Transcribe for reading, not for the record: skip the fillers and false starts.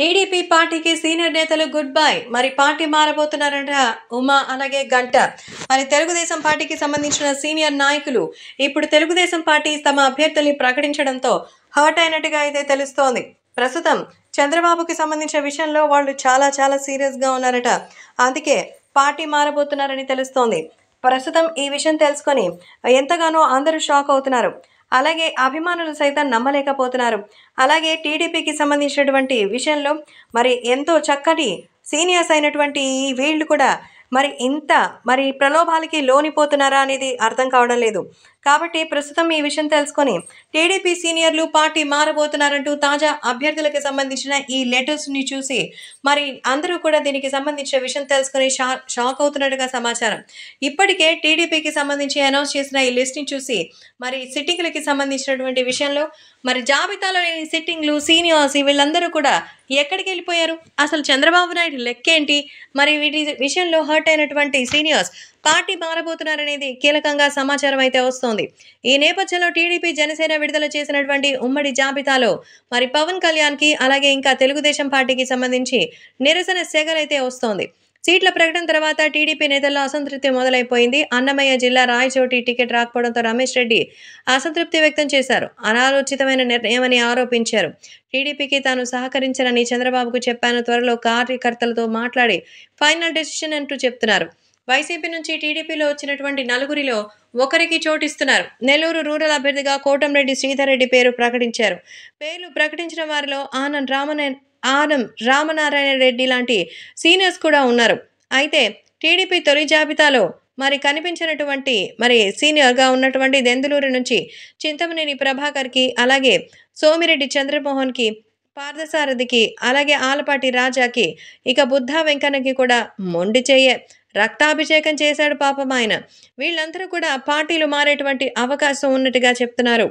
TDP పార్టీకి senior నేతలు good bye. మరి పార్టీ మారబోతున్నారంట ఉమా అలాగే గంట. మరి తెలుగుదేశం పార్టీకి సంబంధించిన సీనియర్ నాయకులు ఇప్పుడు తెలుగుదేశం పార్టీ తమ అభ్యర్థుల్ని ప్రకటించడంతో హర్ట్ అయినట్టుగా అయితే తెలుస్తోంది. ప్రస్తుతం చంద్రబాబుకి సంబంధించిన విషయంలో వాళ్ళు చాలా సీరియస్గా ఉన్నారట. అందుకే పార్టీ మారబోతున్నారని తెలుస్తోంది. ప్రస్తుతం ఈ విషయం తెలుసుకొని ఎంతగానో అందరూ షాక్ అవుతున్నారు. అలాగే అభిమానులు సైతం నమ్మలేకపోతున్నారు. అలాగే టీడీపీకి సంబంధించినటువంటి విషయంలో మరి ఎంతో చక్కటి సీనియర్స్ అయినటువంటి ఈ వీళ్ళు కూడా ఇంత ప్రలోభాలకి లోనిపోతున్నారా అనేది అర్థం కావడం లేదు. కాబట్టి ప్రస్తుతం ఈ విషయం తెలుసుకొని టీడీపీ సీనియర్లు పార్టీ మారబోతున్నారంటూ తాజా అభ్యర్థులకు సంబంధించిన ఈ లెటర్స్ని చూసి అందరూ కూడా దీనికి సంబంధించిన విషయం తెలుసుకొని షాక్ అవుతున్నట్టుగా సమాచారం. ఇప్పటికే టీడీపీకి సంబంధించి అనౌన్స్ చేసిన ఈ లిస్ట్ని చూసి సిట్టింగ్లకి సంబంధించినటువంటి విషయంలో జాబితాలో లేని సిట్టింగ్లు సీనియర్స్ వీళ్ళందరూ కూడా ఎక్కడికి వెళ్ళిపోయారు? అసలు చంద్రబాబు నాయుడు లెక్కేంటి? వీటి విషయంలో హర్ట్ అయినటువంటి సీనియర్స్ పార్టీ మారబోతున్నారనేది కీలకంగా సమాచారం అయితే వస్తోంది. ఈ నేపథ్యంలో టీడీపీ జనసేన విడుదల చేసినటువంటి ఉమ్మడి జాబితాలో పవన్ కళ్యాణ్కి అలాగే ఇంకా తెలుగుదేశం పార్టీకి సంబంధించి నిరసన సెగలైతే వస్తోంది. సీట్ల ప్రకటన తర్వాత టీడీపీ నేతల్లో అసంతృప్తి మొదలైపోయింది. అన్నమయ్య జిల్లా రాయచోటి టికెట్ రాకపోవడంతో రమేష్ రెడ్డి అసంతృప్తి వ్యక్తం చేశారు. అనాలోచితమైన నిర్ణయమని ఆరోపించారు. టీడీపీకి తాను సహకరించనని చంద్రబాబుకు చెప్పాను, త్వరలో కార్యకర్తలతో మాట్లాడి ఫైనల్ డెసిషన్ అంటూ చెప్తున్నారు. వైసీపీ నుంచి టీడీపీలో వచ్చినటువంటి నలుగురిలో ఒకరికి చోటిస్తున్నారు. నెల్లూరు రూరల్ అభ్యర్థిగా కోటంరెడ్డి శ్రీధర్ రెడ్డి పేరు ప్రకటించారు. పేర్లు ప్రకటించిన వారిలో ఆనం రామనారాయణ రెడ్డి లాంటి సీనియర్స్ కూడా ఉన్నారు. అయితే టీడీపీ తొలి జాబితాలో కనిపించినటువంటి సీనియర్గా ఉన్నటువంటి దెందులూరు నుంచి చింతమనేని ప్రభాకర్కి, అలాగే సోమిరెడ్డి చంద్రమోహన్కి, పార్థసారథికి, అలాగే ఆలపాటి రాజాకి, ఇక బుద్ధా వెంకన్నకి కూడా మొండి చెయ్యే రక్తాభిషేకం చేశాడు పాపం ఆయన. వీళ్ళందరూ కూడా పార్టీలు మారేటువంటి అవకాశం ఉన్నట్టుగా చెప్తున్నారు.